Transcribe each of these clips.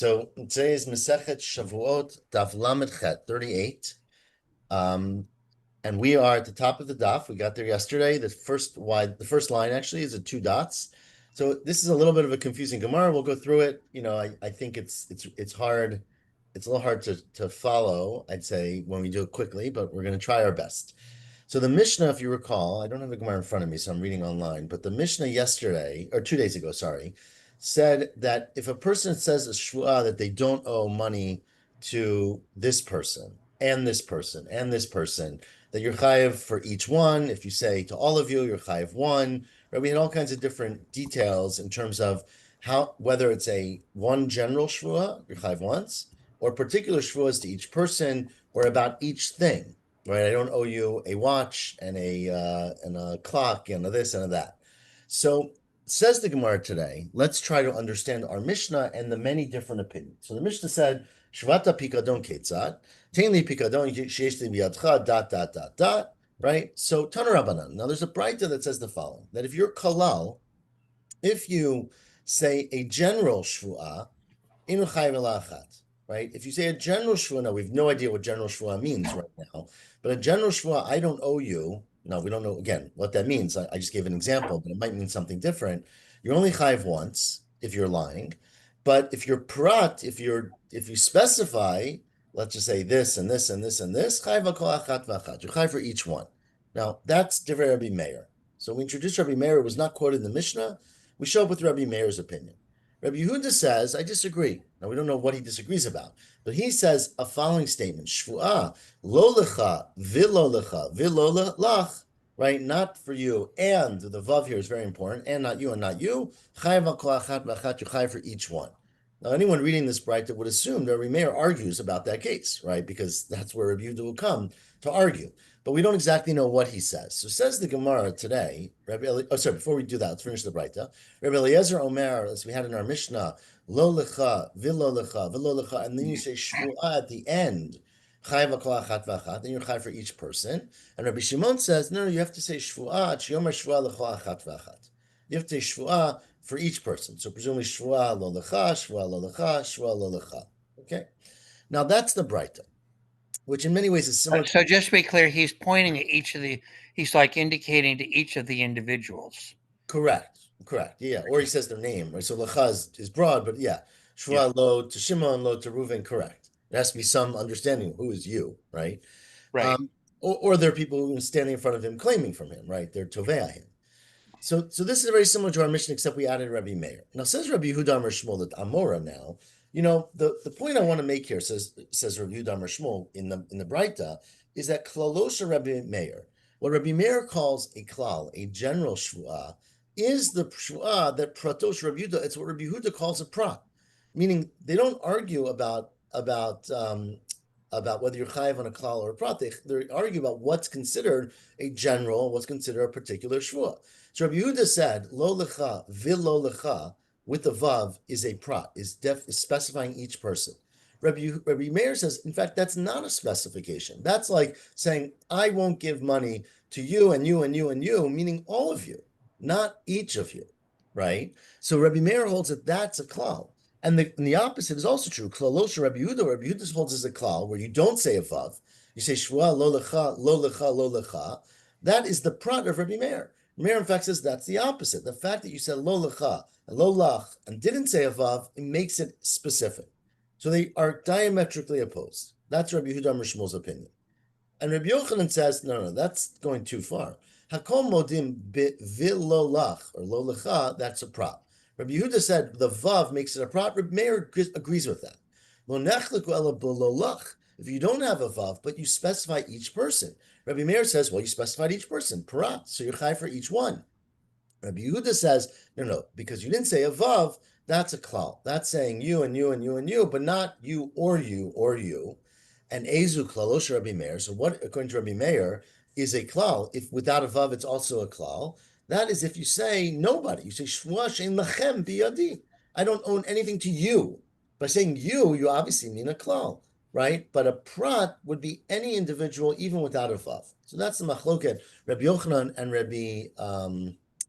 So today is Masechet Shavuot Daf Lamed Chet 38. And we are at the top of the daf. We got there yesterday. The first line actually is two dots. So this is a little bit of a confusing Gemara. We'll go through it. I think it's hard. It's a little hard to follow, I'd say, when we do it quickly, but we're going to try our best. So the Mishnah, if you recall, I don't have the Gemara in front of me, so I'm reading online, but the Mishnah yesterday, or 2 days ago, sorry, said that if a person says a shvuah that they don't owe money to this person and this person and this person, that you're chayiv for each one. If you say to all of you, you're chayiv one. Right? We had all kinds of different details in terms of whether it's a one general shvuah, you're chayiv once, or particular shvuahs to each person, or about each thing. Right? I don't owe you a watch and a clock and a this and a that. So says the Gemara today, let's try to understand our Mishnah and the many different opinions. So the Mishnah said, Shvata pikadon ketzat, Tainli pikadon sheyesh li biyadcha, dot, right? So Tana Rabbanan. Now there's a brayta that says the following, that if you're kalal, if you say a general shvuah, inu chayiv elachat, right? If you say a general shvuah, now we have no idea what general shvuah means right now, but a general shvuah, I don't owe you. No, we don't know, again, what that means. I just gave an example, but it might mean something different. You're only chayiv once if you're lying, but if you're prat, if you specify, let's just say this and this and this and this, chayiv kol achat v'achat. You're chayiv for each one. Now, that's Divrei Rabbi Meir. So we introduced Rabbi Meir. It was not quoted in the Mishnah. We show up with Rabbi Meir's opinion. Rabbi Yehuda says, I disagree. Now, we don't know what he disagrees about, but he says a following statement, Shvu'ah, lo lecha, vilo lach, right? Not for you, and the vav here is very important, and not you, chayiv al kol achat v'achat, you chayiv for each one. Now, anyone reading this brayta would assume that Rabbi Meir argues about that case, right? Because that's where Rabbi Yehuda will come to argue. But we don't exactly know what he says. So says the Gemara today, before we do that, let's finish the brayta. Rabbi Eliezer Omer, as we had in our Mishnah, lo lecha, vilo lecha, and then you say shvu'ah at the end, chayiv kol achat v'achat, then you're chayiv for each person. And Rabbi Shimon says, no, you have to say shvu'ah, sheyomer shvu'ah lechol achat v'achat. You have to say shvu'ah for each person. So presumably shvu'ah lo lecha, shvu'ah lo lecha, shvu'ah lo lecha. Okay? Now that's the brayta, which in many ways is similar. So just to be clear, he's pointing at he's like indicating to each of the individuals. Correct. Yeah. Or he says their name, right? So lecha is broad, but yeah. Shvuah lo to Shimon, lo to Reuven, correct. There has to be some understanding of who is you, right? Right. Or there are people who are standing in front of him claiming from him, right? They're tovea him. So this is very similar to our mission, except we added Rabbi Meir. Now says Rabbi Yehuda Amar Shmuel that Amora now, the point I want to make here says Rabbi Yehuda Amar Shmuel in the Braita is that klalosha Rabbi Meir, what Rabbi Meir calls a klal, a general shvuah, is the shvuah that pratosh Rabbi Yehuda. It's what Rabbi Yehuda calls a prat, meaning they don't argue about whether you're chayiv on a klal or a prat. They argue about what's considered a general, what's considered a particular shvuah. So Rabbi Yehuda said, lo lecha, vilo lecha, with the vav is a prat, is specifying each person. Rabbi Meir says, in fact, that's not a specification. That's like saying, I won't give money to you and you and you and you, meaning all of you, not each of you, right? So Rabbi Meir holds that that's a klal. And the opposite is also true. Klalosha Rabbi Yehuda holds as a klal, where you don't say a vav. You say shvuah lo lecha, lo lecha, lo lecha. That is the prat of Rabbi Meir. Meir, in fact, says that's the opposite. The fact that you said lo lecha and lo lach and didn't say a vav, it makes it specific. So they are diametrically opposed. That's Rabbi Yehuda Amar Shmuel's opinion. And Rabbi Yochanan says, no, that's going too far. Hakom modim vilo lach or lo lecha, that's a prop. Rabbi Yehuda said the vav makes it a prop. Rabbi Meir agrees with that. Lo nechliku ela b'lo lach. If you don't have a vav, but you specify each person, Rabbi Meir says, well, you specified each person, parat, so you're chai for each one. Rabbi Yehuda says, no, because you didn't say a vav, that's a klal. That's saying you and you and you and you, but not you or you or you. And ezu klalosha Rabbi Meir. So what, according to Rabbi Meir, is a klal? If without a vav, it's also a klal. That is if you say nobody. You say shvuah shein lachem biyadi. I don't own anything to you. By saying you obviously mean a klal, right? But a prat would be any individual, even without a vav. So that's the machloket, Rabbi Yochanan and Rabbi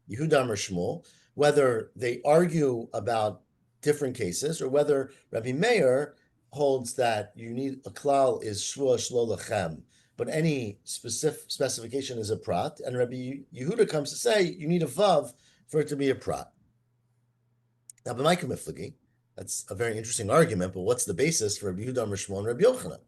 Yehuda Amar Shmuel, whether they argue about different cases, or whether Rabbi Meir holds that you need a klal is shvua shlo lechem, but any specific specification is a prat, and Rabbi Yehuda comes to say you need a vav for it to be a prat. Now, b'may kamiflagi, that's a very interesting argument, but what's the basis for Rabbi Yehuda, Shmuel, and Rabbi Yochanan?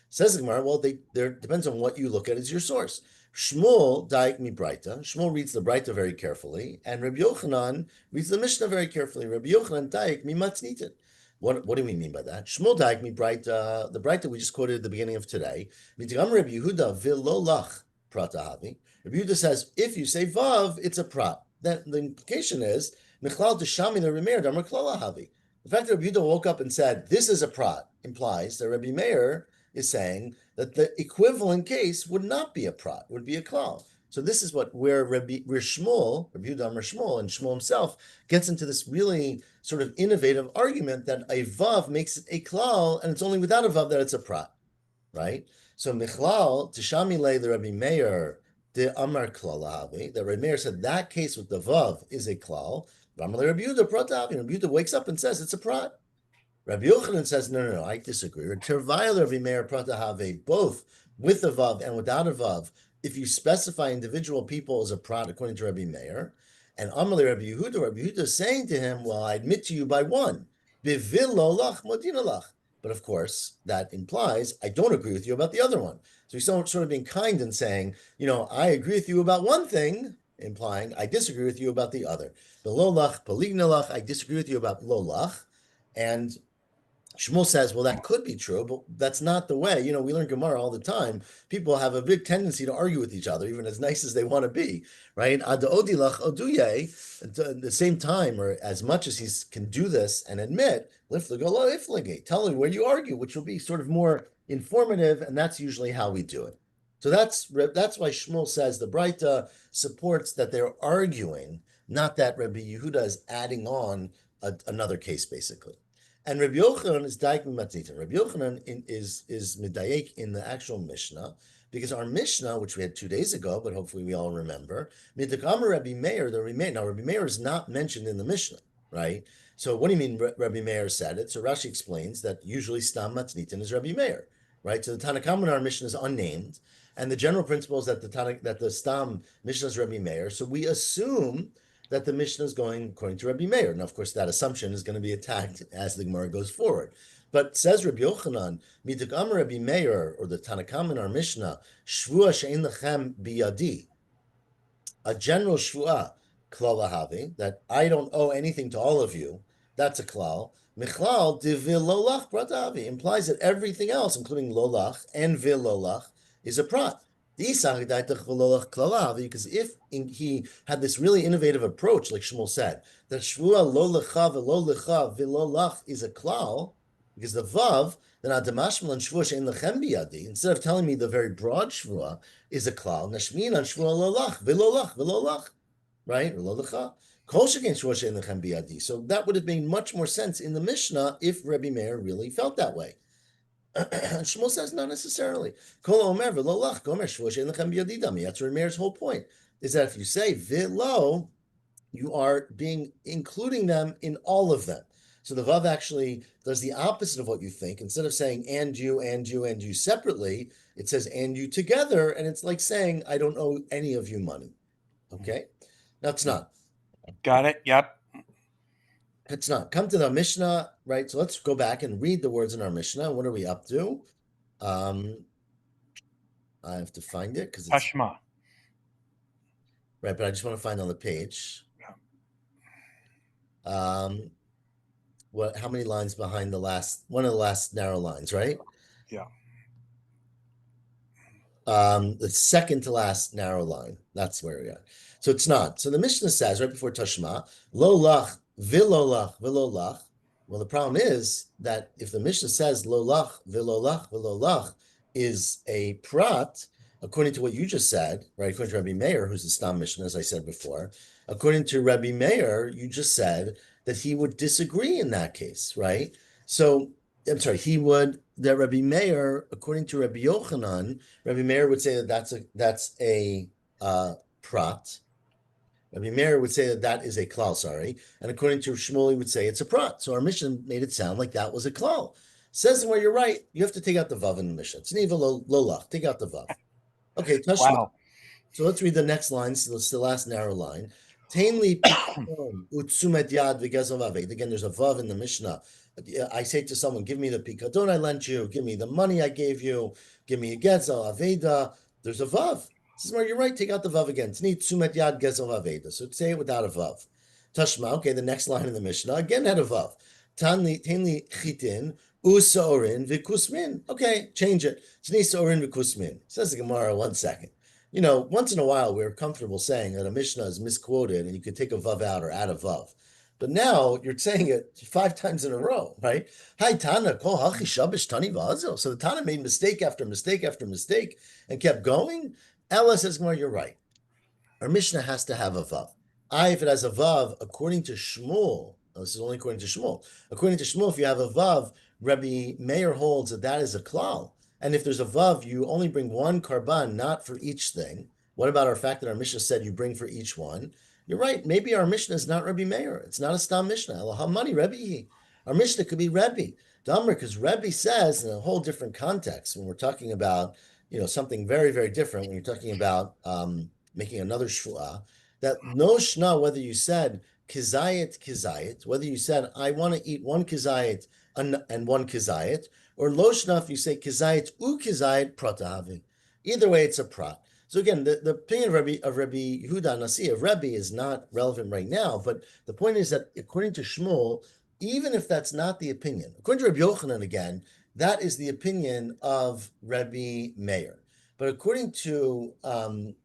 Says the Gemara, well, there depends on what you look at as your source. Shmuel daik mi Braita. Shmuel reads the Braita very carefully, and Rabbi Yochanan reads the Mishnah very carefully. Rabbi Yochanan daik mi matnitin. What do we mean by that? Shmuel daik mi Braita, the Braita we just quoted at the beginning of today. Mitigam Rabbi Yehuda vilolach pratahavi. Rabbi Yehuda says, if you say vav, it's a prat. Then the implication is, the fact that Rabbi Yehuda woke up and said, this is a prat, implies that Rabbi Meir is saying that the equivalent case would not be a prat, would be a klal. So this is where Shmuel, Rabbi Yehuda Amar Shmuel, and Shmuel himself gets into this really sort of innovative argument that a vav makes it a klal, and it's only without a vav that it's a prat, right? So Michlal, Tishami Le, the Rabbi Meir, the Amar Klalahavi, that Rabbi Meir said that case with the vav is a klal. Rabbi Yehuda wakes up and says it's a prat. Rabbi Yochanan says, no, I disagree. Rabbi Meir pratahave, both with the vav and without a vav, if you specify individual people as a prat, according to Rabbi Meir, and Amalei Rabbi Yehuda is saying to him, well, I admit to you by one, bivil lach modinalach. But of course, that implies I don't agree with you about the other one. So he's sort of being kind and saying, I agree with you about one thing, implying I disagree with you about the other. The lolach, palignalach, I disagree with you about lolach. And Shmuel says, well, that could be true, but that's not the way. We learn Gemara all the time. People have a big tendency to argue with each other, even as nice as they want to be, right? Ad odilach oduye, at the same time, or as much as he can do this and admit, tell him where you argue, which will be sort of more informative, and that's usually how we do it. So that's why Shmuel says the Braita supports that they're arguing, not that Rabbi Yehuda is adding on another case, basically. And Rabbi Yochanan is daik mimatnitin. Rabbi Yochanan is medayek in the actual Mishnah, because our Mishnah, which we had 2 days ago, but hopefully we all remember, mitakama Rabbi Meir, now Rabbi Meir is not mentioned in the Mishnah, right? So what do you mean Rabbi Meir said it? So Rashi explains that usually stam matnitin is Rabbi Meir, right? So the Tanakama in our Mishnah is unnamed, and the general principle is that the stam Mishnah is Rabbi Meir. So we assume that the Mishnah is going according to Rabbi Meir. Now, of course, that assumption is going to be attacked as the Gemara goes forward. But says Rabbi Yochanan, Mitakam Rabbi Meir, or the Tanakam in our Mishnah, Shvua she'en lechem biyadi, a general shvua, klal lahavi, that I don't owe anything to all of you, that's a klal. Michlal divil lolach pratavi implies that everything else, including lolach and vil lolach, is a prat. Because if he had this really innovative approach, like Shmuel said, that shvua lo lecha v'lo lecha v'lo is a klal, because the vav, then adamashmal and shvua she'en lechem biyadi, instead of telling me the very broad shvua is a klal, nashmin on shvua lo lach v'lo lach, right? Lo lecha. Kol shekein shvua she'en lechem biyadi. So that would have made much more sense in the Mishnah if Rabbi Meir really felt that way. Shmuel says not necessarily. That's Meir's whole point, is that if you say vilo, you are including them in all of them. So the Vav actually does the opposite of what you think. Instead of saying and you separately, it says and you together, and it's like saying I don't owe any of you money. Okay? Now it's not. Got it. Yep. It's not. Come to the Mishnah, right? So let's go back and read the words in our Mishnah. What are we up to? I have to find it because it's Tashma. right, but I just want to find on the page. How many lines behind one of the last narrow lines, right? Yeah. The second to last narrow line. That's where we are. So it's not. So the Mishnah says right before Tashma, lo lach vilolach vilolach. Well, the problem is that if the Mishnah says lo lach vilolach vilolach is a prat, according to what you just said, right? According to Rabbi Meir, who's the Stam Mishnah, as I said before, according to Rabbi Meir, you just said that he would disagree in that case, right? So I'm sorry, that Rabbi Meir, according to Rabbi Yochanan, Rabbi Meir would say that that's a prat, Rabbi Meir would say that that is a klal, sorry. And according to Shmuel, he would say it's a prat. So our Mishnah made it sound like that was a klal. Says where you're right, you have to take out the vav in the Mishnah. It's neva lolach, take out the vav. Okay, Tashma. Wow. So let's read the next line. So it's the last narrow line. Tainli pikadon utsumet yad v'gezel vaved. Again, there's a vav in the Mishnah. I say to someone, give me the pikadon I lent you, give me the money I gave you, give me a gezel aveda. There's a vav. This is where you're right. Take out the vav again. Tzni tsumet yad gezel aveda. So say it without a vav. Tashma. Okay, the next line in the Mishnah again had a vav. Tainli chitin usorin v'kusmin. Okay, change it. Tzni sorin v'kusmin. Says the Gemara. 1 second. Once in a while we're comfortable saying that a Mishnah is misquoted and you could take a vav out or add a vav. But now you're saying it 5 times in a row, right? Hi Tana, kol hachi shabish tani vazel. So the Tana made mistake after mistake after mistake and kept going. Ella says, well, you're right. Our Mishnah has to have a vav. If it has a vav, according to Shmuel, this is only according to Shmuel. According to Shmuel, if you have a vav, Rabbi Meir holds that that is a klal. And if there's a vav, you only bring one karban, not for each thing. What about our fact that our Mishnah said you bring for each one? You're right. Maybe our Mishnah is not Rabbi Meir. It's not a stam Mishnah. Eloham Rebbe. Our Mishnah could be Rebbe. Damar, because Rebbe says in a whole different context when we're talking about, something very, very different. When you're talking about making another shvuah, that no shna, whether you said kizayit, whether you said I want to eat one kizayit and one kizayit, or lo shna if you say kizayit u kizayit pratahavi. Either way, it's a prat. So again, the opinion of Rabbi Yehuda Nasi of Rebbe is not relevant right now, but the point is that according to Shmuel, even if that's not the opinion, according to Rabbi Yochanan again, that is the opinion of Rabbi Meir. But according to according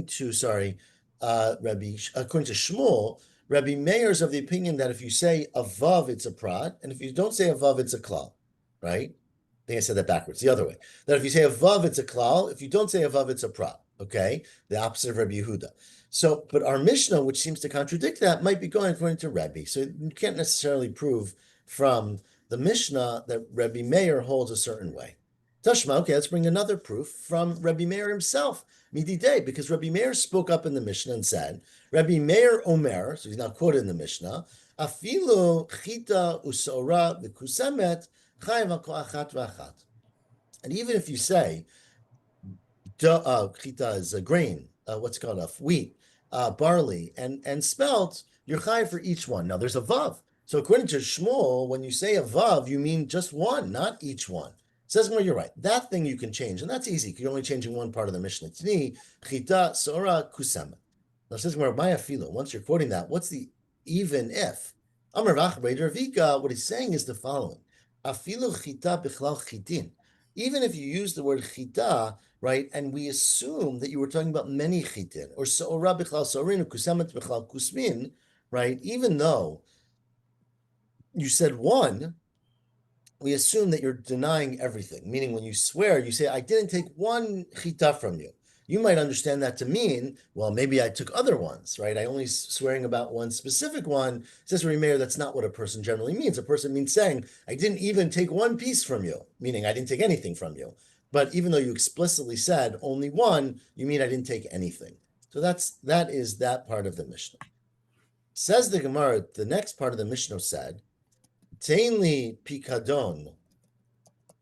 to Shmuel, Rabbi Meir is of the opinion that if you say a vav, it's a prat, and if you don't say a vav, it's a klal, right? I think I said that backwards, the other way. That if you say a vav, it's a klal. If you don't say a vav, it's a prat. Okay, the opposite of Rabbi Yehuda. So, but our Mishnah, which seems to contradict that, might be going according to Rebbe. So you can't necessarily prove from the Mishnah that Rabbi Meir holds a certain way. Tashma, okay, let's bring another proof from Rabbi Meir himself, Mididei, because Rabbi Meir spoke up in the Mishnah and said, Rabbi Meir Omer, so he's now quoted in the Mishnah, Afilu chita usora v'kusemet chayiv al kol achat v'achat. And even if you say, chita is a grain, what's it called, wheat, barley, and spelt, you're chayiv for each one. Now there's a vav. So according to Shmuel, when you say a vav, you mean just one, not each one. Says more, you're right. That thing you can change, and that's easy. You're only changing one part of the Mishnah. Tni, chita, sora, kusema. Now says more, maya filo. Once you're quoting that, what's the even if? Amar v'achar Vika, what he's saying is the following. Afilu chita bichlal chitin. Even if you use the word chita, right, and we assume that you were talking about many chitin, or sora bichlal sorin, or kusemet bichlal kusmin, right, even though you said one, we assume that you're denying everything. Meaning when you swear, you say, I didn't take one chita from you. You might understand that to mean, well, maybe I took other ones, right? I only swearing about one specific one. Says Rabbi Meir, that's not what a person generally means. A person means saying, I didn't even take one piece from you, meaning I didn't take anything from you. But even though you explicitly said only one, you mean I didn't take anything. So that is that part of the Mishnah. Says the Gemara, the next part of the Mishnah said, Tainli pikadon.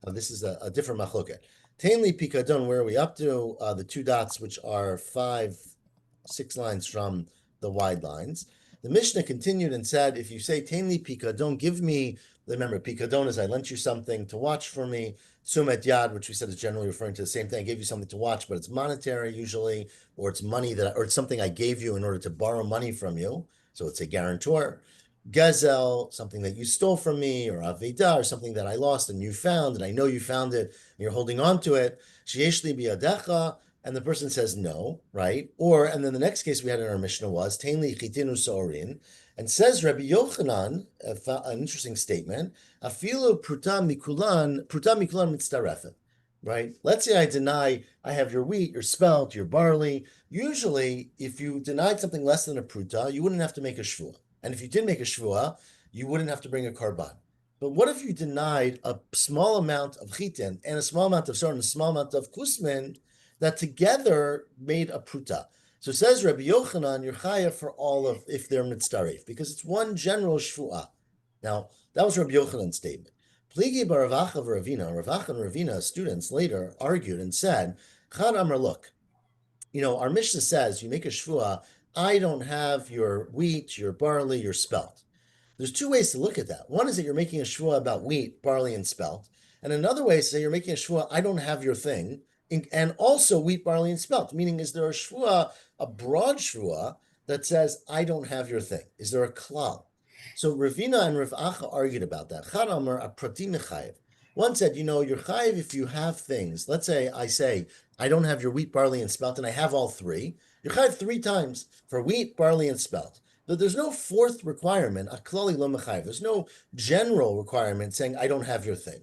This is a different machloket. Tainli pikadon, where are we up to? The 2 dots, which are 6 lines from the wide lines. The Mishnah continued and said, if you say Tainli pikadon, give me, remember, pikadon is I lent you something to watch for me. Sumet yad, which we said is generally referring to the same thing. I gave you something to watch, but it's monetary usually, or it's money or it's something I gave you in order to borrow money from you. So it's a guarantor. Gezel, something that you stole from me, or Aveda, or something that I lost and you found, and I know you found it, and you're holding on to it. Sheyeshli biyadecha, and the person says no, right? And then the next case we had in our Mishnah was Tainli chitinu sorin, and says Rabbi Yochanan, an interesting statement, afilu pruta mikulan mitzdarefet, right? Let's say I deny I have your wheat, your spelt, your barley. Usually, if you denied something less than a pruta, you wouldn't have to make a shvuah. And if you did make a shvuah, you wouldn't have to bring a karban. But what if you denied a small amount of chitin and a small amount of sor and a small amount of kusmin that together made a pruta? So it says Rabbi Yochanan, you're chayav for all of if they're mitzaref, because it's one general shvuah. Now, that was Rabbi Yochanan's statement. Pligi bar Rav Acha v'Ravina, Rav Acha and Ravina students later argued and said, Chad Amar, look, our Mishnah says you make a shvuah, I don't have your wheat, your barley, your spelt. There's two ways to look at that. One is that you're making a shvuah about wheat, barley, and spelt. And another way is that you're making a shvuah, I don't have your thing, and also wheat, barley, and spelt. Meaning, is there a shvuah, a broad shvuah, that says, I don't have your thing? Is there a klal? So Ravina and Rav Acha argued about that. Chad Amar, a prati mechayev. One said, you're chayev if you have things. Let's say I say, I don't have your wheat, barley, and spelt, and I have all three. You're chayev three times for wheat, barley, and spelt. But there's no fourth requirement, a klali lo mechayev. There's no general requirement saying, I don't have your thing.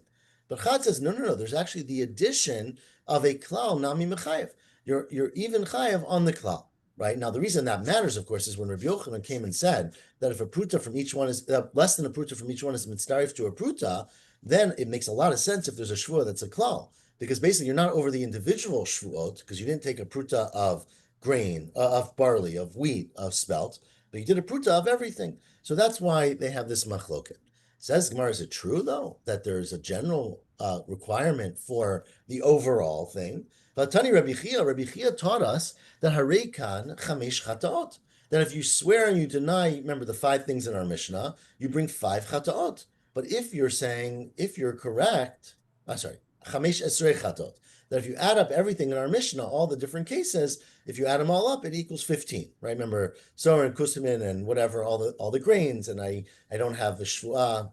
But Chad says, no. There's actually the addition of a klal nami mechayev. You're even chayev on the klal, right? Now, the reason that matters, of course, is when Rabbi Yochanan came and said that if a pruta from each one is less than a pruta from each one is mitzdarif to a pruta, then it makes a lot of sense if there's a shvuah that's a klal, because basically you're not over the individual shvuot because you didn't take a pruta of grain, of barley, of wheat, of spelt, but you did a pruta of everything. So that's why they have this machloket. Says Gemara, is it true though that there's a general requirement for the overall thing? Vatani Rabbi Chia taught us that hareikan chamesh chataot. That if you swear and you deny, remember the five things in our Mishnah, you bring five chataot. But if you're correct, chamesh esrei chataot, that if you add up everything in our Mishnah, all the different cases, if you add them all up, it equals 15, right? Remember, sorah and kusamin and whatever, all the grains, and I don't have the shvuah,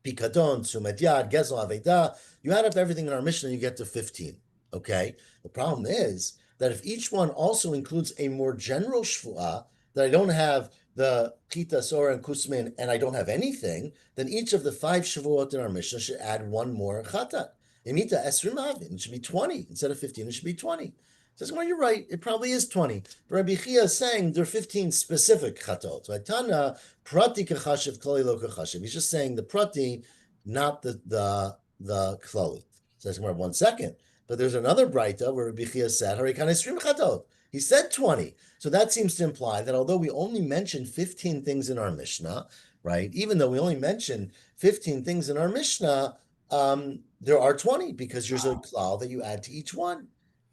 pikadon, sumet yad, gezel, aveda. You add up everything in our Mishnah, you get to 15, okay? The problem is that if each one also includes a more general shvuah, that I don't have the Chita, Sorah, and Kusmin, and I don't have anything, then each of the 5 Shavuot in our Mishnah should add one more Chatat. Imita Esrim Avin, it should be 20. Instead of 15, it should be 20. Says, well, you're right, it probably is 20. But Rabbi Chia is saying there are 15 specific Chatot. So Tana, Prati Kachashiv, Klali Lo Kachashiv. He's just saying the Prati, not the Klali. Says, 1 second. But there's another Braita where Rabbi Chia said, Harikan Esrim Chatot. He said 20. So that seems to imply that although we only mentioned 15 things in our Mishnah, right? Even though we only mentioned 15 things in our Mishnah, there are 20 because there's a klal that you add to each one.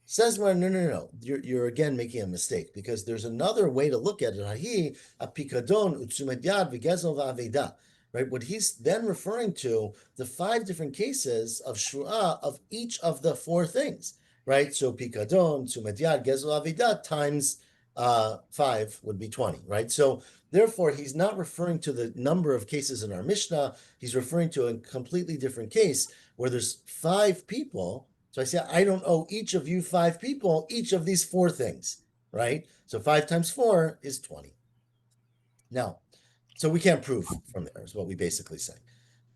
Says, well, no. You're again making a mistake because there's another way to look at it. Hahi, a pikadon, utsumet yad, v'gezel v'aveda. Right? What he's then referring to, the 5 different cases of shvuah of each of the 4 things. Right? So pikadon, tzumet yad, gezel avida times 5 would be 20, right? So therefore, he's not referring to the number of cases in our Mishnah. He's referring to a completely different case where there's 5 people. So I say, I don't owe each of you 5 people each of these 4 things, right? So 5 times 4 is 20. Now, so we can't prove from there is what we basically say.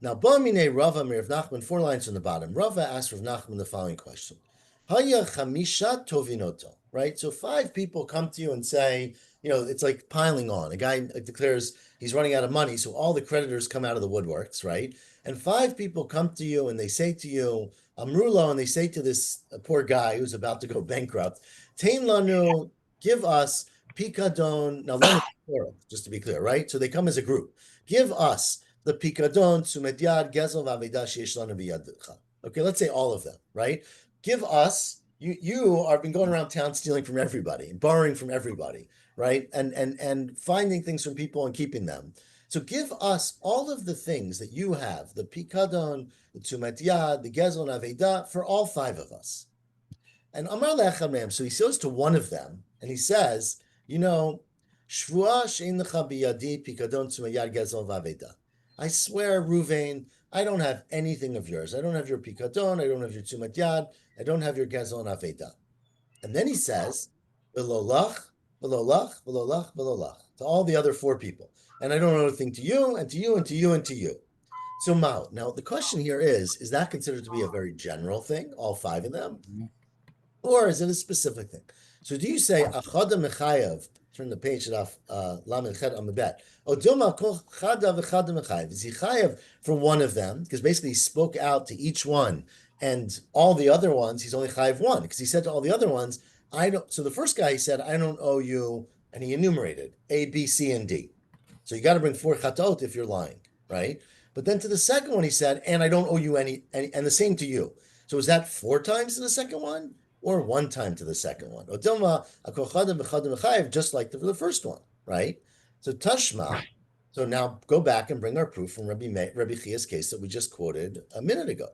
Now, Ba'amine Rava Rav Nachman, 4 lines from the bottom. Rava asked Rav Nachman the following question. Haya chamisha tovinoto, right? So 5 people come to you and say, it's like piling on. A guy declares he's running out of money, so all the creditors come out of the woodworks, right? And 5 people come to you and they say to you, Amrulo, and they say to this poor guy who's about to go bankrupt, Tain lanu, give us pikadon. Now, lanu, just to be clear, right? So they come as a group. Give us the pikadon, sumet yad, gezel v'aveda sheyesh lanu biyadcha. Okay, let's say all of them, right? Give us, you have been going around town stealing from everybody, borrowing from everybody, right? And finding things from people and keeping them. So give us all of the things that you have, the pikadon, the tzumet yad, the gezel and aveda, for all 5 of us. And Amar le'echad, so he goes to one of them and he says, shvuah she'ein lecha biyadi pikadon tzumet yad gezel v'aveda. I swear, Ruvain, I don't have anything of yours. I don't have your pikadon. I don't have your tzumet yad. I don't have your gezel and aveda. And then he says, v'lolach, v'lolach, v'lolach, v'lolach, to all the other 4 people. And I don't know anything to you, and to you, and to you, and to you. So Mao, now the question here is that considered to be a very general thing, all 5 of them? Or is it a specific thing? So do you say, achada mechayev, turn the page off, lamed chet on the bet. Odoma kol chada v'chada mechayev. Is he chayev for one of them? Because basically he spoke out to each one, and all the other ones, he's only chayev one, because he said to all the other ones, I don't. So the first guy, he said, I don't owe you, and he enumerated A, B, C, and D. So you got to bring four chatot if you're lying, right? But then to the second one, he said, and I don't owe you any, and the same to you. So is that four times to the second one, or one time to the second one? Odilma akochadim b'chadim b'chayiv, just like the first one, right? So Tashma. So now go back and bring our proof from Rabbi Chia's case that we just quoted a minute ago,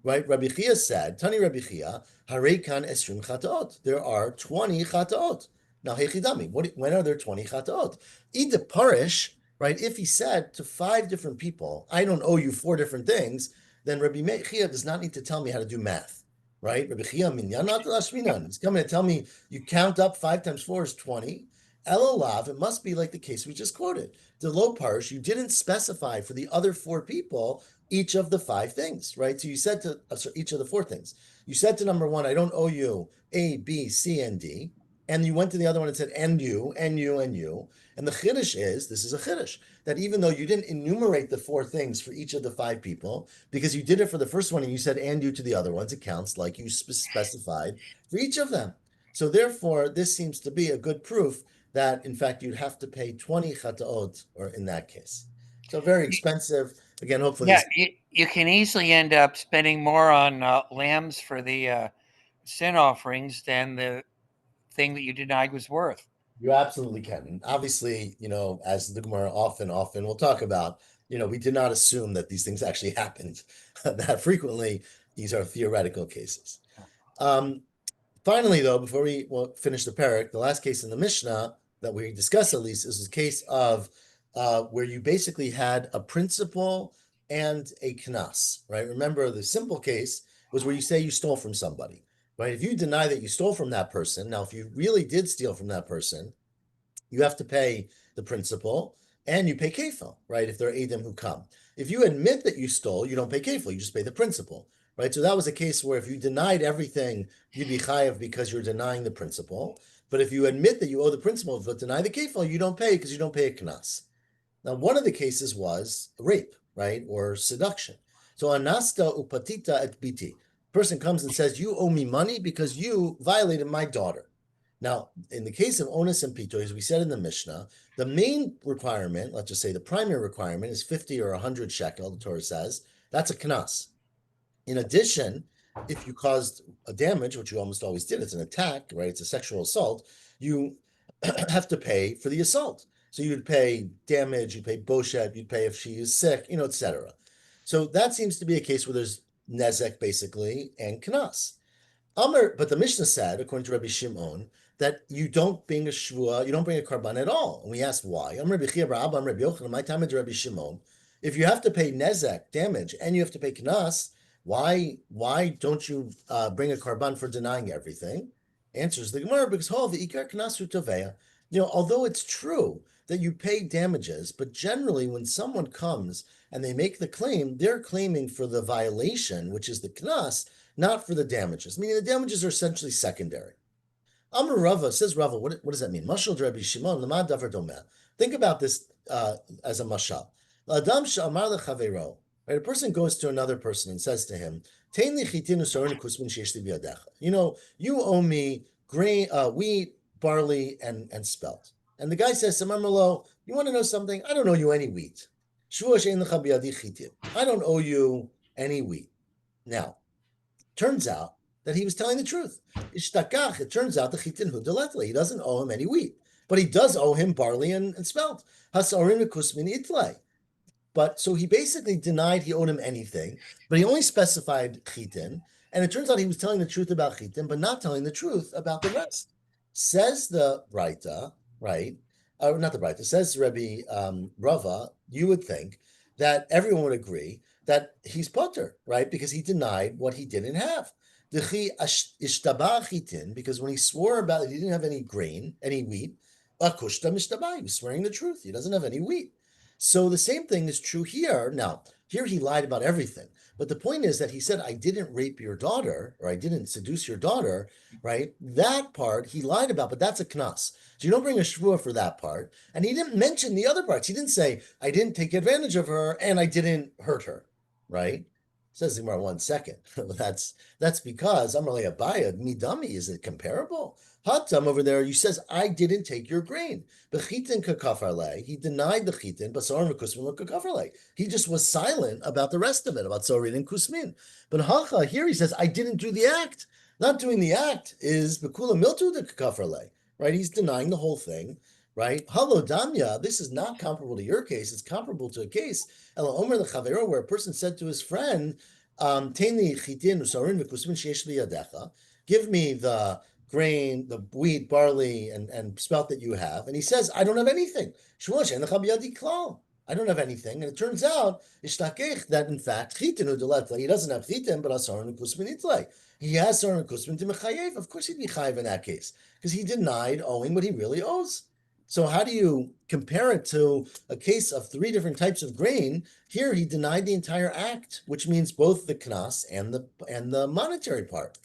right? Rabbi Chia said, Tani Rabbi Chia, Harei kan esrim chataot. There are 20 chataot. Now, Hechidami, when are there 20 chataot? Ida parish, right? If he said to five different people, I don't owe you four different things, then Rabbi Chia does not need to tell me how to do math, right? Rabbi Chia minyanat lashminan. He's coming to tell me you count up 5 times 4 is 20. Elolav, it must be like the case we just quoted. The low parish, you didn't specify for the other four people each of the five things, right? So you said to each of the four things. You said to number one, I don't owe you A, B, C, and D. And you went to the other one and said, and you, and you, and you. And the chiddush is, this is a chiddush, that even though you didn't enumerate the four things for each of the five people, because you did it for the first one and you said and you to the other ones, it counts like you specified for each of them. So therefore, this seems to be a good proof that, in fact, you'd have to pay 20 chataot, or in that case. So very expensive. Again, hopefully Yeah, this. you can easily end up spending more on lambs for the sin offerings than the thing that you denied was worth. You absolutely can. And obviously, as the Gemara often will talk about, we did not assume that these things actually happened that frequently. These are theoretical cases. Um, Finally, though, before we finish the parak, the last case in the Mishnah that we discuss at least is a case of where you basically had a principal and a knas, right? Remember, the simple case was where you say you stole from somebody, right? If you deny that you stole from that person, now if you really did steal from that person, you have to pay the principal and you pay kefil, right? If there are Adam who come. If you admit that you stole, you don't pay kefil, you just pay the principal, right? So that was a case where if you denied everything, you'd be chayav because you're denying the principal. But if you admit that you owe the principal but deny the kefil, you don't pay because you don't pay a knas. Now, one of the cases was rape, right, or seduction. So anasta upatita et biti. Person comes and says, "You owe me money because you violated my daughter." Now, in the case of onus and pito, as we said in the Mishnah, the main requirement, let's just say the primary requirement, is 50 or 100 shekel. The Torah says that's a knas. In addition, if you caused a damage, which you almost always did, it's an attack, right? It's a sexual assault. You have to pay for the assault. So you'd pay damage, you'd pay boshet, you'd pay if she is sick, etc. So that seems to be a case where there's nezek basically and knas. But the Mishnah said, according to Rabbi Shimon, that you don't bring a shvua, you don't bring a karban at all. And we asked why. Rabbi Chia bar Abba, Rabbi Yochanan, my time is Rabbi Shimon. If you have to pay nezek, damage, and you have to pay knas, why don't you bring a karban for denying everything? Answers the Gemara, because the ikar knasu toveya. Although it's true that you pay damages, but generally when someone comes and they make the claim, they're claiming for the violation, which is the knas, not for the damages. Meaning the damages are essentially secondary. Amar Rava, says Rava, what does that mean? Mashal Rabbi Shimon, lemad davar domeh. Think about this as a mashal. L'adam she'amar lechaveiro. Right, a person goes to another person and says to him, "Tein li chitin u'saron kusmin sheyesh li b'yadecha." You owe me grain, wheat, barley, and spelt. And the guy says, "Samar malo, you want to know something? I don't owe you any wheat. Shua she'ein lecha b'yadi chitin. I don't owe you any wheat." Now, turns out that he was telling the truth. Ishtakach, it turns out the chitin hu deletle. He doesn't owe him any wheat, but he does owe him barley and spelt. Hasarim kusmin itlay. But so he basically denied he owed him anything, but he only specified chitin. And it turns out he was telling the truth about chitin, but not telling the truth about the rest. Says the Braita, right? Not the Braita, says Rabbi Rava, you would think that everyone would agree that he's potter, right? Because he denied what he didn't have. Because when he swore about it, he didn't have any grain, any wheat. He was swearing the truth. He doesn't have any wheat. So the same thing is true here. Now, here he lied about everything. But the point is that he said, I didn't rape your daughter, or I didn't seduce your daughter, right? That part he lied about, but that's a knas. So you don't bring a shvua for that part. And he didn't mention the other parts. He didn't say, I didn't take advantage of her and I didn't hurt her, right? Says Zimar, 1 second. That's because Amarle Abaya, Midami, is it comparable? Hatam over there, you says, I didn't take your grain. Bechitin kakafarle. He denied the chitin, but Sorin Kusmin kakafarle. He just was silent about the rest of it, about Sorin and Kusmin. But Hacha, here he says, I didn't do the act. Not doing the act is Bekula Miltu de kakafarle, right? He's denying the whole thing, right? Halo Damya, this is not comparable to your case. It's comparable to a case where a person said to his friend, give me the grain, the wheat, barley, and spelt that you have. And he says, I don't have anything. I don't have anything. And it turns out that in fact, he doesn't have chitin, but asaron kusmin itlay. He has asaron kusmin to mechayev. Of course he'd be chayev in that case, because he denied owing what he really owes. So how do you compare it to a case of 3 different types of grain? Here he denied the entire act, which means both the knas and the monetary part.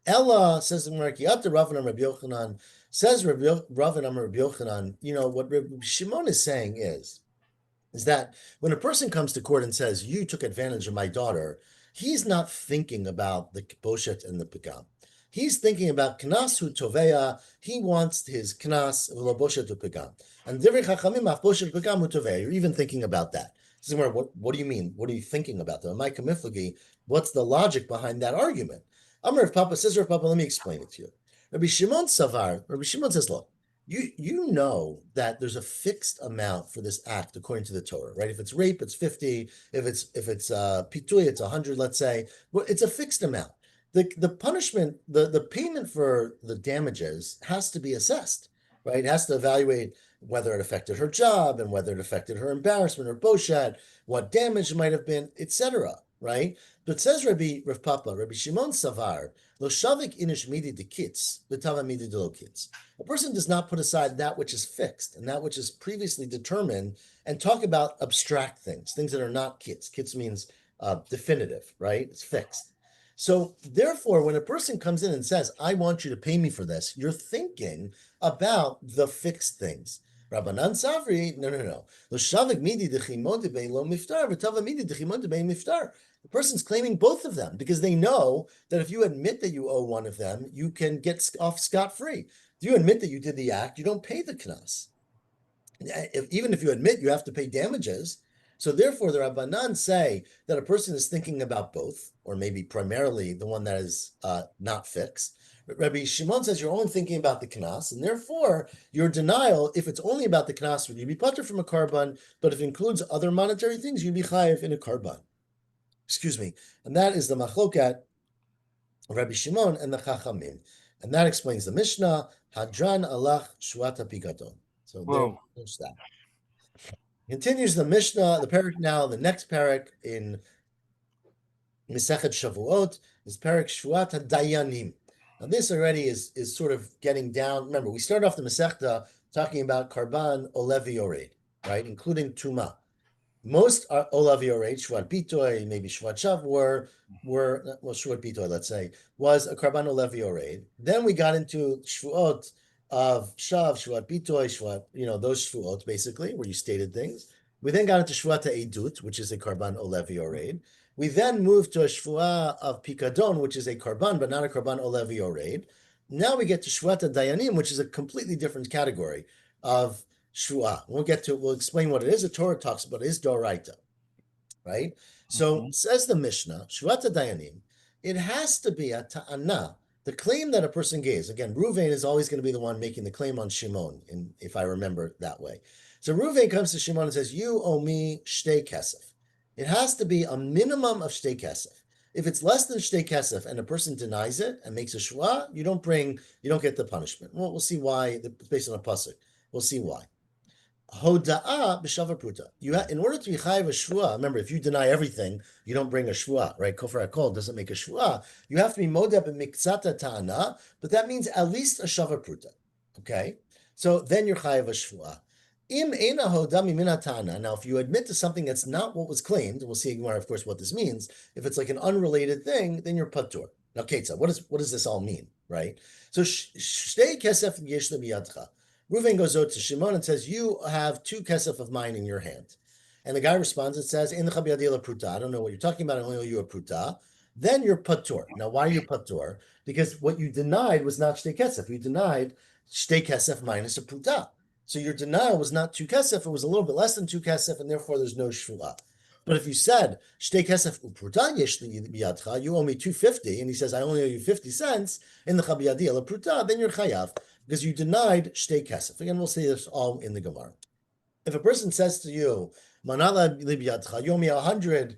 Ella says in Merkiata Rav and Rabbi Yochanan, says Rav and Rabbi Yochanan, what Rabbi Shimon is saying is that when a person comes to court and says, you took advantage of my daughter, he's not thinking about the boshet and the pigam. He's thinking about knas hu toveya. He wants his knas v'lo boshet hu pigam. And divrei chachamim af boshet pigam hu toveya. You're even thinking about that. What do you mean? What are you thinking about? The Micah Miflagi, what's the logic behind that argument? Amar Rav Papa says, Rav Papa, let me explain it to you. Rabbi Shimon says, look, you know that there's a fixed amount for this act according to the Torah, right? If it's rape, it's 50. If it's pitui, it's 100, let's say. Well, it's a fixed amount. The punishment, the payment for the damages has to be assessed, right? It has to evaluate whether it affected her job and whether it affected her embarrassment or boshet, what damage might have been, etc., right? But says Rav Papa, Rabbi Shimon Savar, lo shavik inish midi de kitz, v'tava midi de lo kitz. A person does not put aside that which is fixed and that which is previously determined and talk about abstract things that are not kitz. Kitz means definitive, right? It's fixed. So therefore, when a person comes in and says, I want you to pay me for this, you're thinking about the fixed things. Rabbanan Savri, no. Lo shavik midi dechimod be lo miftar, v'tava midi dechimod be miftar. The person's claiming both of them because they know that if you admit that you owe one of them, you can get off scot-free. If you admit that you did the act, you don't pay the knas. Even if you admit you have to pay damages. So therefore, the Rabbanan say that a person is thinking about both, or maybe primarily the one that is not fixed. But Rabbi Shimon says you're only thinking about the knas, and therefore your denial, if it's only about the knas, would you be putter from a karban, but if it includes other monetary things, you'd be chayiv in a karban. Excuse me. And that is the machlokat of Rabbi Shimon and the Chachamim. And that explains the Mishnah, Hadran alach shuata pigadon. So there's that. Continues the Mishnah, the parak now, the next parak in Mesechet Shavuot is parak Shuat HaDayanim. Now this already is sort of getting down. Remember, we started off the Masechta talking about Karban Olevi Ored, right, including Tuma. Most Olav Yoreh, Shvat Bitoy, maybe Shvat Shav were Shvat Bitoy, let's say, was a Karban Olav Yoreh. Then we got into Shvuot of Shav, Shvat Bitoy, Shvat, those Shvuot basically, where you stated things. We then got into Shvat Edut, which is a Karban Olav Yoreh. We then moved to a Shvuah of Pikadon, which is a Karban, but not a Karban Olav Yoreh. Now we get to Shvat Dayanim, which is a completely different category of Shua. We'll explain what it is. The Torah talks about it is Doraita, right? So says the Mishnah, Shuat Dayanim, it has to be a ta'ana, the claim that a person gives. Again, Ruvain is always going to be the one making the claim on Shimon, if I remember it that way. So Ruvain comes to Shimon and says, you owe me shtei kesef. It has to be a minimum of shtei kesef. If it's less than shtei kesef and a person denies it and makes a shua, you don't get the punishment. Well, we'll see why, based on a pasuk. We'll see why. Hoda'a b'shavar pruta. In order to be chayiv a shvua, remember, if you deny everything, you don't bring a shvua, right? Kofar hakol doesn't make a shvua. You have to be modeh b'miktzata ta'ana, but that means at least a shavar pruta. Okay, so then you're chayiv a shvua. Im eina hoda mimina ta'ana. Now, if you admit to something that's not what was claimed, and we'll see, of course, what this means. If it's like an unrelated thing, then you're patur. Now, Ketza, what does this all mean, right? So shtei kesef yesh le biyadcha. Reuven goes out to Shimon and says, you have 2 kesef of mine in your hand. And the guy responds and says, "In the pruta." I don't know what you're talking about. I only owe you a pruta. Then you're patur. Now, why are you patur? Because what you denied was not shtei kesef. You denied shtei kesef minus a pruta. So your denial was not two kesef. It was a little bit less than two kesef, and therefore there's no shvua. But if you said shtei kesef upruta yesh li biyadcha, you owe me 250, and he says I only owe you 50 cents in the chabiyadi la pruta, then you're chayav because you denied shtei kesef. Again, we'll see this all in the Gemara. If a person says to you, "Manala libiyadcha," you owe me a hundred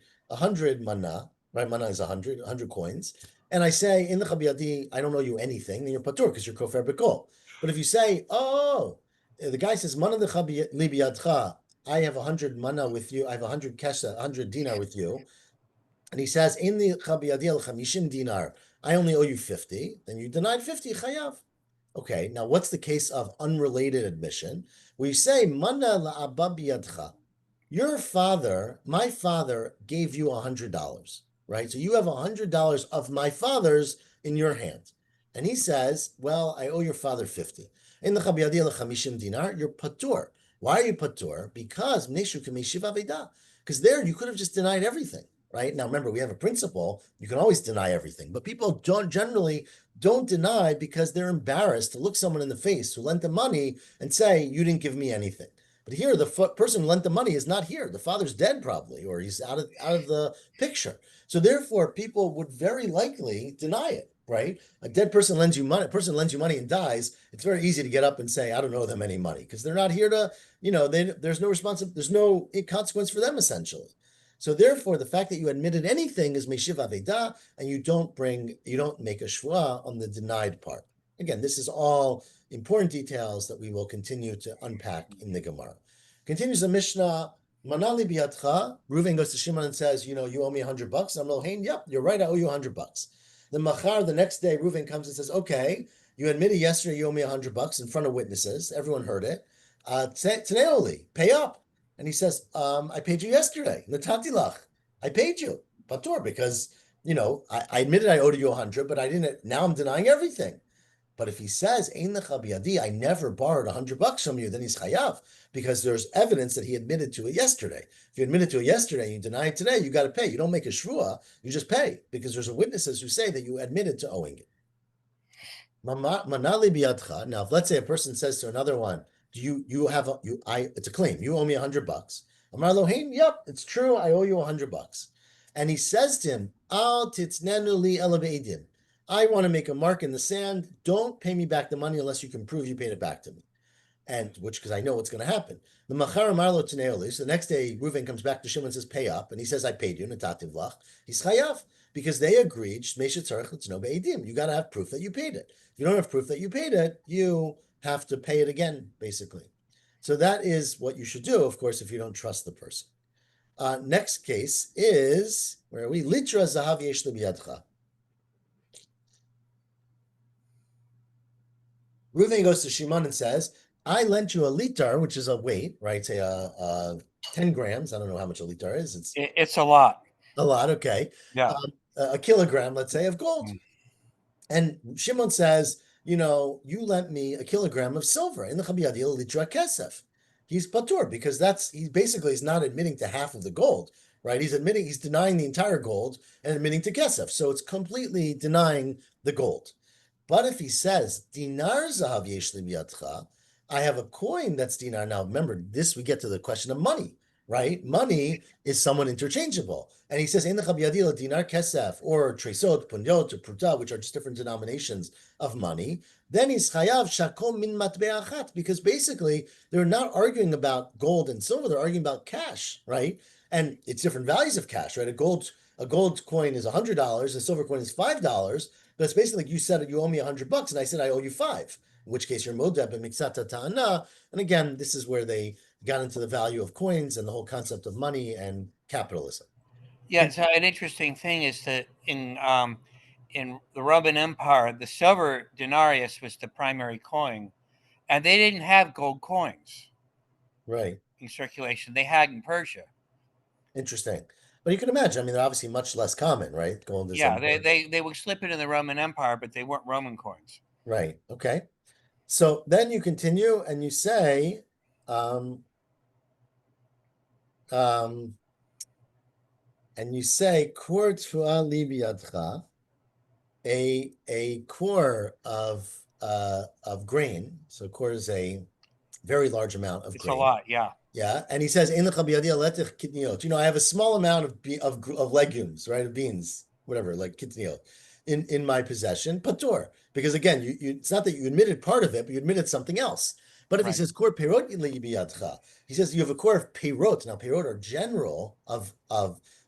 mana, right? Mana is 100 coins, and I say in the chabiyadi, I don't owe you anything, then you're patur because you're kofer b'kol. But if you say, "Oh," the guy says, "Mana the libiyadcha," I have 100 mana with you. I have 100 kesha, 100 dinar with you, and he says, "In the chabiyadi al chamishim dinar, I only owe you 50." Then you denied 50 chayav. Okay, now what's the case of unrelated admission? We say, Mana la'abba biyadcha. Your father, my father, gave you $100, right? So you have $100 of my father's in your hand. And he says, well, I owe your father 50. In the chabiyadi chamishim dinar, you're patur. Why are you patur? Because because there you could have just denied everything, right? Now remember, we have a principle, you can always deny everything, but people don't deny because they're embarrassed to look someone in the face who lent them money and say, you didn't give me anything. But here, the person who lent the money is not here. The father's dead probably, or he's out of the picture. So therefore, people would very likely deny it, right? A dead person lends you money. A person lends you money and dies. It's very easy to get up and say, I don't owe them any money because they're not here to, there's no there's no consequence for them essentially. So therefore, the fact that you admitted anything is meshiv aveda, and you don't make a shvua on the denied part. Again, this is all important details that we will continue to unpack in the Gemara. Continues the Mishnah, Manali biyatcha. Reuven goes to Shimon and says, you owe me $100. I'm Lohain, yep, you're right, I owe you $100. Then Machar, the next day, Reuven comes and says, okay, you admitted yesterday you owe me $100 in front of witnesses. Everyone heard it. Today, pay up. And he says, I paid you yesterday. Natatilach. I paid you. Patur, because, I admitted I owed you 100, but I didn't. Now I'm denying everything. But if he says, Ein lecha biyadi, I never borrowed $100 from you, then he's chayav, because there's evidence that he admitted to it yesterday. If you admitted to it yesterday and you deny it today, you got to pay. You don't make a shvua, you just pay, because there's witnesses who say that you admitted to owing it. Manali biyadcha. Now, if let's say a person says to another one, it's a claim. You owe me $100. Amar Lohain, yep, it's true. I owe you $100. And he says to him, Al titznenu li ela be'edim. I want to make a mark in the sand. Don't pay me back the money unless you can prove you paid it back to me. And because I know what's going to happen. The machar amar lo tneoli. So the next day, Reuven comes back to Shimon and says, pay up. And he says, I paid you. Natativ lach. He's chayav. Because they agreed, you got to have proof that you paid it. If you don't have proof that you paid it, you have to pay it again, basically. So that is what you should do, of course, if you don't trust the person. Next case is, where are we? Litra zahav yesh libiyadcha. Reuven goes to Shimon and says, I lent you a litar, which is a weight, right? Say 10 grams. I don't know how much a litar is. It's a lot. A lot, okay. Yeah. A kilogram, let's say, of gold. Mm. And Shimon says, you lent me a kilogram of silver in the chabiyadil litra kesef. He's patur because he basically is not admitting to half of the gold, right? He's denying the entire gold and admitting to kesef. So it's completely denying the gold. But if he says, dinar zahav yesh li biyadcha, I have a coin that's dinar. Now, remember, we get to the question of money, right? Money is somewhat interchangeable. And he says, in the chabiyadil dinar kesef, or tresot, punyot, or pruta, which are just different denominations of money, then he's chayav shakom min matbe'achat, because basically they're not arguing about gold and silver, they're arguing about cash, right? And it's different values of cash, right? A gold coin is $100, a silver coin is $5, but it's basically like you said you owe me $100, and I said I owe you $5. In which case you're modeb and mixata ta'ana. And again, this is where they got into the value of coins and the whole concept of money and capitalism. Yeah. So an interesting thing is that in the Roman Empire, the silver denarius was the primary coin, and they didn't have gold coins Right. in circulation. They had in Persia. Interesting. But you can imagine, I mean, they're obviously much less common, right? Gold is Yeah, they would slip it in the Roman Empire, but they weren't Roman coins. right. Okay. So then you continue and you say, and you say kor tfuah li biyadcha, a core of grain. So core is a very large amount of It's a grain. lot, yeah. Yeah, and he says, "Ein lecha biyadi aletich kitniot." You know, I have a small amount of legumes, right, of beans, whatever, like kitniot, in my possession. Patur, because again, it's not that you admitted part of it, but you admitted something else. But if he Right. says kor perot biyadcha, he says you have a core of perot. Now, perot are general of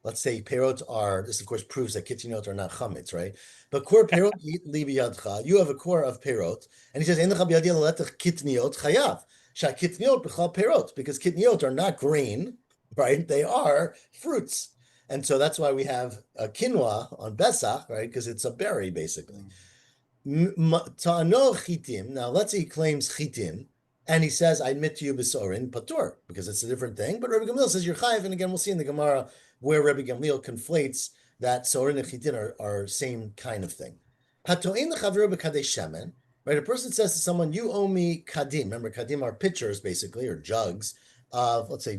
let's say perot are. This of course proves that kitniot are not chametz, right? But kor perot biyadcha, you have a core of perot, and he says, "Ein lecha biyadi aletich kitniot chayav." Shakitniot b'chal perot, because kitniot are not grain, right? They are fruits. And so that's why we have a quinoa on Pesach, right? Because it's a berry, basically. Ta'ano chitim. Now, let's say he claims chitim, and he says, I admit to you besorin patur, because it's a different thing. But Rabbi Gamliel says you're chayiv, and again, we'll see in the Gemara where Rabbi Gamliel conflates that sorin and chitin are same kind of thing. Hatoin l'chavru b'kadei shemen. Right, a person says to someone, "You owe me kadim." Remember, kadim are pitchers, basically, or jugs of, let's say,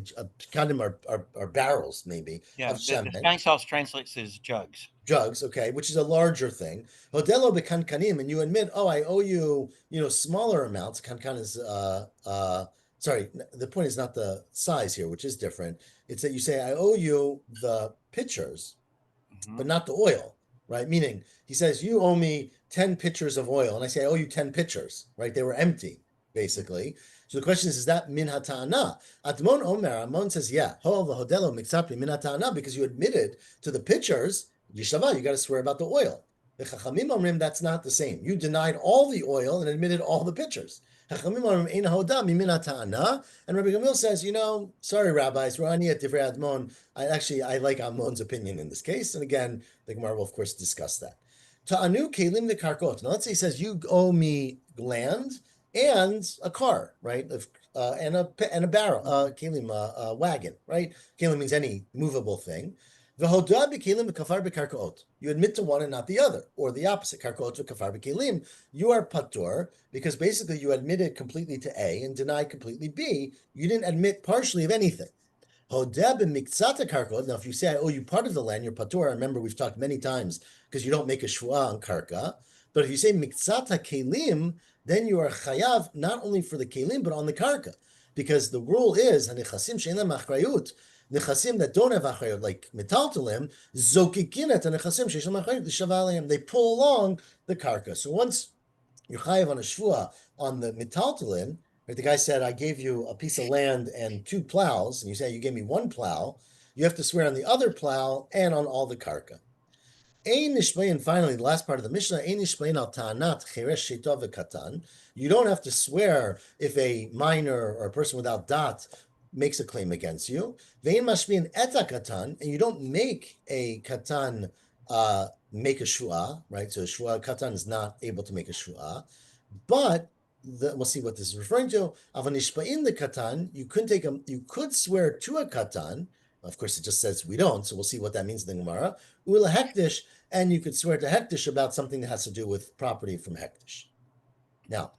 kadim are barrels, maybe, Yeah. of The shemen, Steinsaltz translates as jugs. jugs, okay, which is a larger thing. Hodelo bekankanim, and you admit, "Oh, I owe you, smaller amounts." Kankan is, sorry, the point is not the size here, which is different. It's that you say, "I owe you the pitchers, Mm-hmm. but not the oil," right? Meaning he says, you owe me 10 pitchers of oil. And I say, I owe you 10 pitchers, right? They were empty, basically. So the question is that min hata'ana? Atmon Omer, Amon says, yeah, ho v'hodelo miksapi min hata'ana, because you admitted to the pitchers, yishava, you got to swear about the oil. The Chachamim Omrim, that's not the same. You denied all the oil and admitted all the pitchers. Chachamim Omrim, ein hoda min hata'ana. And Rabbi Gamil says, sorry, rabbis, Rani at Divrei Admon. I like Amon's opinion in this case. And again, the Gemara will, of course, discuss that. Ta'anu kelim the karkot. Now, let's say he says, you owe me land and a car, right? And a barrel, kelim, a wagon, right? Kelim means any movable thing. V'hoda b'kelim v'kafar b'karkot. You admit to one and not the other, or the opposite. Karkot v'kafar b'kelim. You are patur because basically you admitted completely to A and denied completely B. You didn't admit partially of anything. Hodeh b'miktzata karkot. Now, if you say I owe you part of the land, you're patur. Remember, we've talked many times because you don't make a shvuah on karka. But if you say miktzata kelim, then you are chayav not only for the kelim but on the karka, because the rule is hanichasim she'en lem achrayut. Nechasim that don't have achrayut, like metaltalim, zokikinet hanichasim she'en lem achrayut l'shav. They pull along the karka. So once you're chayav on a shvuah on the metaltalim, right, the guy said, I gave you a piece of land and 2 plows, and you say you gave me 1 plow, you have to swear on the other plow and on all the karka. And finally, the last part of the Mishnah, al ta'anat cheresh sheitov v'katan. You don't have to swear if a minor or a person without dat makes a claim against you. Vein mashmiin eta katan, and you don't make a katan make a shua, right? So a shua katan is not able to make a shua, but we'll see what this is referring to. Avanishpain the katan, you could swear to a katan. Of course, it just says we don't, so we'll see what that means in the Gemara. Ula hektish, and you could swear to hektish about something that has to do with property from hektish. Now,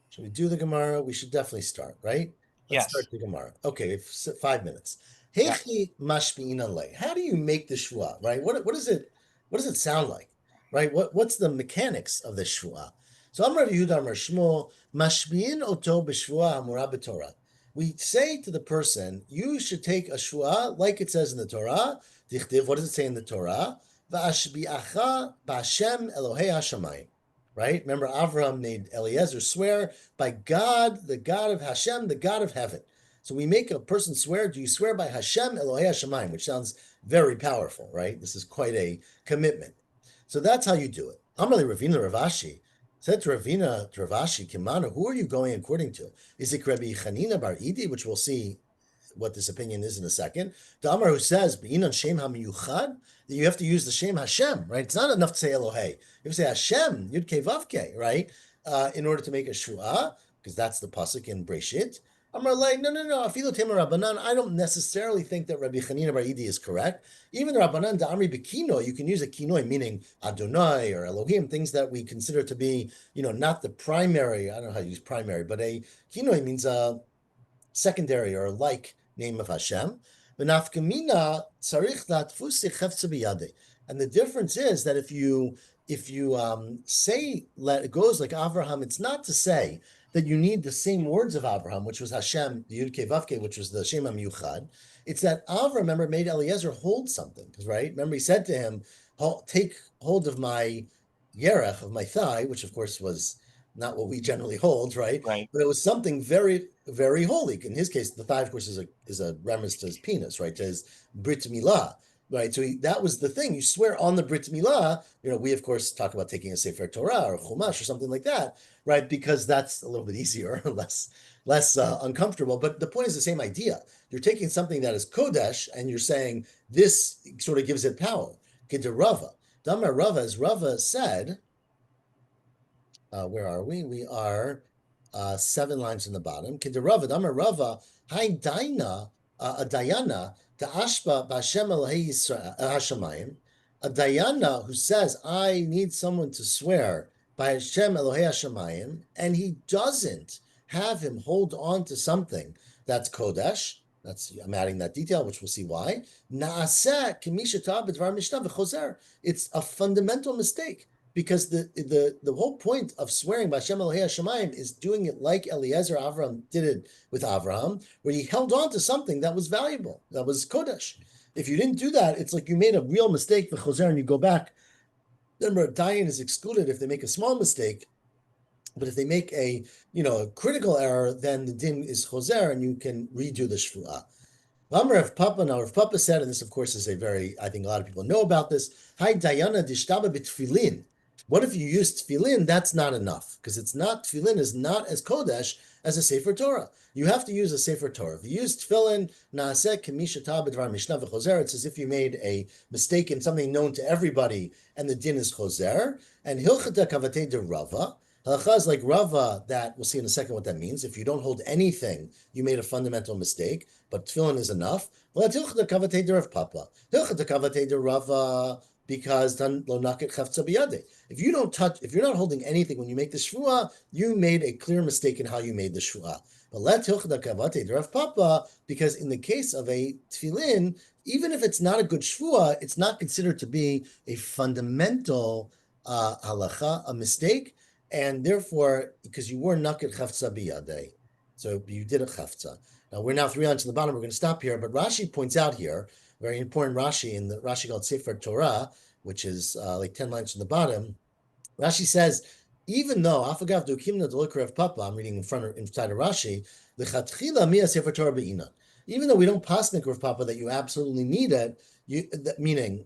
should we do the Gemara? We should definitely start, right? Let's start Yes. the Gemara. Okay, 5 minutes. Yeah. Heichi mashpi'in alei. How do you make the shua, right? What does it sound like, right? What's the mechanics of the shua? So I'm Rav Yehuda Amar Shmuel mashpi'in oto b'shua hamura b'Torah. We say to the person, you should take a shua like it says in the Torah. Dichtiv, what does it say in the Torah? Va'ashbi'acha b'Hashem Elohei Hashamayim. Right? Remember, Avraham made Eliezer swear by God, the God of Hashem, the God of heaven. So we make a person swear, do you swear by Hashem Elohei Hashemayim, which sounds very powerful, right? This is quite a commitment. So that's how you do it. Amrali Ravina Ravashi said to Ravina Ravashi, Kimana, who are you going according to? Is it Rabbi Chanina Bar Idi, which we'll see what this opinion is in a second. The Amar who says, Be'inan Shem HaMiyuchad, that you have to use the Shem Hashem, right? It's not enough to say Elohei. You have to say Hashem, Yud Kei Vav Kei, right? In order to make a Shua, because that's the pasuk in Breshit. Amar like, no. Afilu Tema Rabbanan, I don't necessarily think that Rabbi Chanina Bar Idi is correct. Even the Rabbanan Da'amri Bekino, you can use a kinoi, meaning Adonai or Elohim, things that we consider to be, not the primary, I don't know how to use primary, but a kinoi means a secondary or like name of Hashem. V'nafkamina tzarich latfusi chefetza biyade. And the difference is that if you say let it goes like Avraham, it's not to say that you need the same words of Avraham, which was Hashem, the Yud Kei Vav Kei, which was the Shem HaMiyuchad. It's that Avraham, remember, made Eliezer hold something, right? Remember, he said to him, "Take hold of my yerech, of my thigh," which of course was not what we generally hold, right? Right. But it was something very, very holy. In his case, the thigh, of course, is a reference to his penis, right? To his Brit Milah, right? So that was the thing. You swear on the Brit Milah. We of course talk about taking a Sefer Torah or Chumash or something like that, right? Because that's a little bit easier, less uncomfortable. But the point is the same idea. You're taking something that is Kodesh and you're saying this sort of gives it power. Get to Rava. Damar Rava, as Rava said, where are we? We are 7 lines in the bottom. Kidarava, Damar Rava, Hai Daina, a Dayana, the Ashba Bashem Hashemayim, a Dayana who says, I need someone to swear by Hashem Elohei Hashemayim, and he doesn't have him hold on to something that's Kodesh. I'm adding that detail, which we'll see why. It's a fundamental mistake because the whole point of swearing by Hashem Elohei Hashemayim is doing it like Eliezer Avram did it with Avram, where he held on to something that was valuable, that was Kodesh. If you didn't do that, it's like you made a real mistake for Choser and you go back. Remember, Dayan is excluded if they make a small mistake, but if they make a critical error, then the din is Choser and you can redo the Shvuah. Rav Papa, now Rav Papa said, and this of course is I think a lot of people know about this, Hi Dayana dishtaba b'tfilin. What if you use tefillin? That's not enough, because tefillin is not as Kodesh as a Sefer Torah. You have to use a Sefer Torah. If you use tefillin, naaseh k'mishata b'dvar mishnah v'chozer, it's as if you made a mistake in something known to everybody, and the din is chozer. And hilchata kavatei de Rava, halacha is like Rava, that we'll see in a second what that means. If you don't hold anything, you made a fundamental mistake, but tefillin is enough. Well, hilchata kavatei de Rav Papa, hilchata kavatei de Rava, because then lo naket chafetza biyade. If you're not holding anything when you make the shvuah, you made a clear mistake in how you made the shvuah. But let hilchada kavate Rav Papa, because in the case of a tefillin, even if it's not a good shvuah, it's not considered to be a fundamental halacha, a mistake, and therefore, because you were naket chafetza biyade, so you did a chafetza. Now we're now 3 lines to the bottom. We're going to stop here, but Rashi points out here, very important Rashi, in the Rashi called Sefer Torah, which is like 10 lines from the bottom. Rashi says, even though Afagav Dukimna Delukar Papa, I'm reading inside of Rashi, the Chatchila Mia Sefer Torah Be'ina. Even though we don't pasnik Rav Papa that you absolutely need it, meaning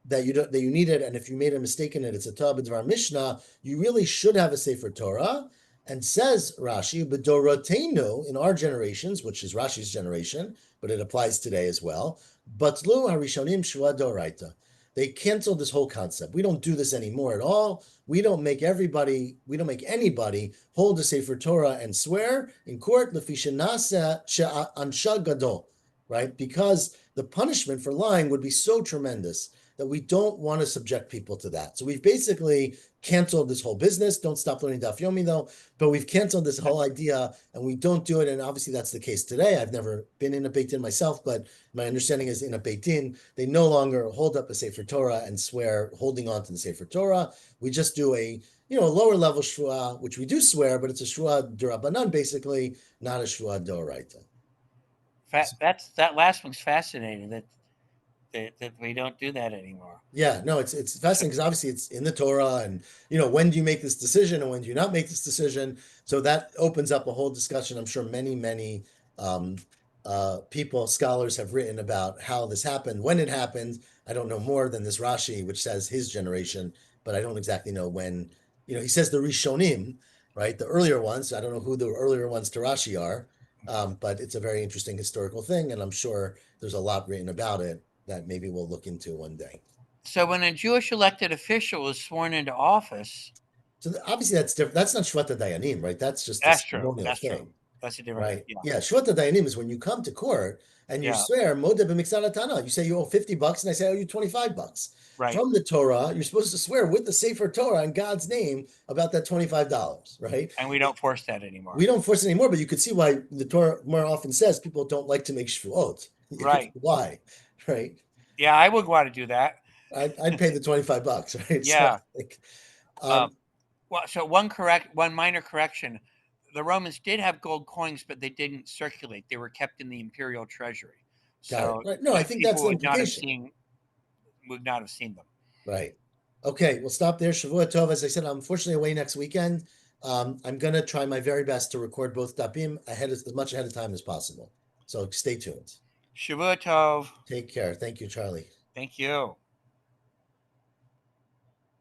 that you need it, and if you made a mistake in it, it's a Torah B'dvar Mishnah, you really should have a Sefer Torah. And says Rashi, B'dorotenu, in our generations, which is Rashi's generation, but it applies today as well, Batlu Harishonim Shua Doraita. They canceled this whole concept. We don't do this anymore at all. We don't make anybody hold a Sefer Torah and swear in court, Lefishanasa Ansha Gadol, right? Because the punishment for lying would be so tremendous that we don't want to subject people to that. So we've basically canceled this whole business. Don't stop learning Daf Yomi though, but we've canceled this whole idea and we don't do it. And obviously that's the case today. I've never been in a Beit Din myself, but my understanding is in a Beit Din, they no longer hold up a Sefer Torah and swear holding on to the Sefer Torah. We just do a lower level shvuah, which we do swear, but it's a shvuah d'Rabbanan basically, not a shvuah d'Oraita. That last one's fascinating. That we don't do that anymore. Yeah, no, it's fascinating because obviously it's in the Torah, and when do you make this decision and when do you not make this decision? So that opens up a whole discussion. I'm sure many people, scholars have written about how this happened, when it happened. I don't know more than this Rashi, which says his generation, but I don't exactly know when. He says the Rishonim, right? The earlier ones. I don't know who the earlier ones to Rashi are, but it's a very interesting historical thing, and I'm sure there's a lot written about it that maybe we'll look into one day. So when a Jewish elected official is sworn into office, so obviously that's different. That's not Shvat Dayanim, right? That's just a ceremonial thing. True. That's a different, right? Yeah, Shvat Dayanim is when you come to court and you swear Modeh b'Mikzat Tana. You say you owe $50, and I say I owe you $25. Right. From the Torah, you're supposed to swear with the Sefer Torah in God's name about that $25, right? And we don't force that anymore. We don't force it anymore, but you could see why the Torah more often says people don't like to make Shvuot. Right. Why? Right? Yeah, I would want to do that. I'd pay the $25, right? So Yeah. like, Um, um, well, so one minor correction. The Romans did have gold coins, but they didn't circulate. They were kept in the imperial treasury, got it. so Right. No, I think that's people the implication. would not have seen them. Right. Okay, we'll stop there. Shavua Tov. As I said, I'm unfortunately away next weekend. I'm gonna try my very best to record both dapim as much ahead of time as possible. So stay tuned. Shevuot Tov. Take care. Thank you, Charlie. Thank you.